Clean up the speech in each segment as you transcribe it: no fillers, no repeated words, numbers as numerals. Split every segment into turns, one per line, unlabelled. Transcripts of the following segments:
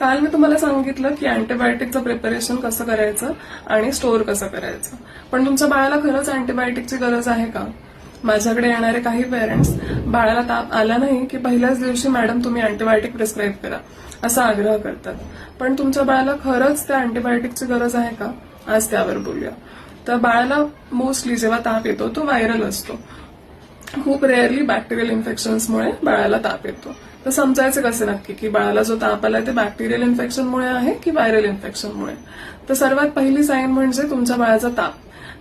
काल मी तुम्हाला सांगितलं की अँटीबायोटिकचं प्रिपरेशन कसं करायचं आणि स्टोअर कसं करायचं, पण तुमच्या बाळाला खरंच अँटीबायोटिकची गरज आहे का? माझ्याकडे येणारे काही पेरेंट्स बाळाला ताप आला नाही की पहिल्याच दिवशी मॅडम तुम्ही अँटीबायोटिक प्रिस्क्राईब करा असा आग्रह करतात. पण तुमच्या बाळाला खरंच त्या अँटीबायोटिकची गरज आहे का? आज त्यावर बोलूया. तर बाळाला मोस्टली जेव्हा ताप येतो तो व्हायरल असतो. खूप रेअरली बॅक्टेरियल इन्फेक्शन्समुळे बाळाला ताप येतो. तर समजायचं कसं नक्की की बाळाला जो ताप आलाय ते बॅक्टेरियल इन्फेक्शनमुळे आहे की व्हायरल इन्फेक्शनमुळे? तर सर्वात पहिली साईन म्हणजे तुमच्या बाळाचा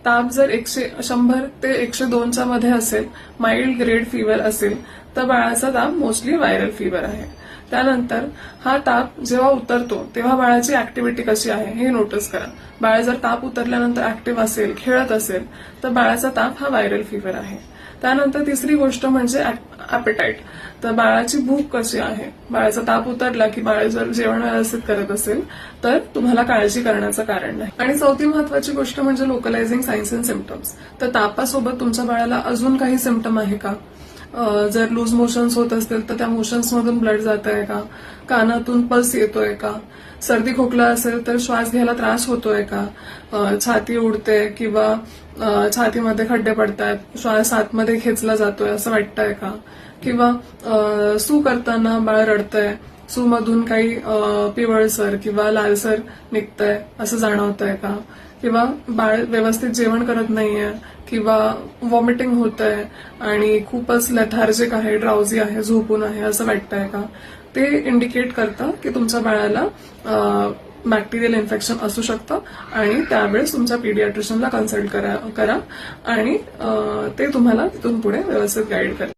ताप जर 100 ते 102च्या मध्ये असेल, माइल्ड ग्रेड फीवर असेल, तर बाळाचा ताप मोस्टली व्हायरल फीवर आहे. त्यानंतर हा ताप जेव्हा उतरतो तेव्हा बाळाची ऍक्टिव्हिटी कशी आहे हे नोटीस करा. बाळ जर ताप उतरल्यानंतर ऍक्टिव्ह असेल, खेळत असेल, तर बाळाचा ताप हा व्हायरल फीवर आहे. त्यानंतर तिसरी गोष्ट म्हणजे ॲपेटाईट. तर बाळाची भूक कशी आहे? बाळाचा ताप उतरला की बाळ जर जेवण व्यवस्थित करत असेल तर तुम्हाला काळजी करण्याचं कारण नाही. आणि चौथी महत्वाची गोष्ट म्हणजे लोकलायझिंग सायन्स अँड सिम्पटम्स. तर तापासोबत तुमच्या बाळाला अजून काही सिम्पटम आहे का? जर लूज मोशन्स होत असतील तर त्या मोशन्समधून ब्लड जात आहे का? कानातून पल्स येतोय का? सर्दी खोकला असेल तर श्वास घ्यायला त्रास होतोय का? छाती उडते किंवा छातीमध्ये खड्डे पडतायत, श्वास आतमध्ये खेचला जातोय असं वाटतंय का? किंवा सू करताना बाळ रडतंय, सू मधून काही पिवळसर किंवा लालसर निघतंय असं जाणवतंय का? किंवा बाळ व्यवस्थित जेवण करत नाहीये किंवा व्हॉमिटिंग होतंय आणि खूपच लेथार्जिक आहे, ड्राउझी आहे, झोपून आहे असं वाटतंय का? ते इंडिकेट करतं की तुमच्या बाळाला बॅक्टेरियल इन्फेक्शन असू शकतं आणि त्यावेळेस तुमच्या पीडियाट्रिशियनला कन्सल्ट करा आणि ते तुम्हाला तिथून पुढे व्यवस्थित गाईड करा.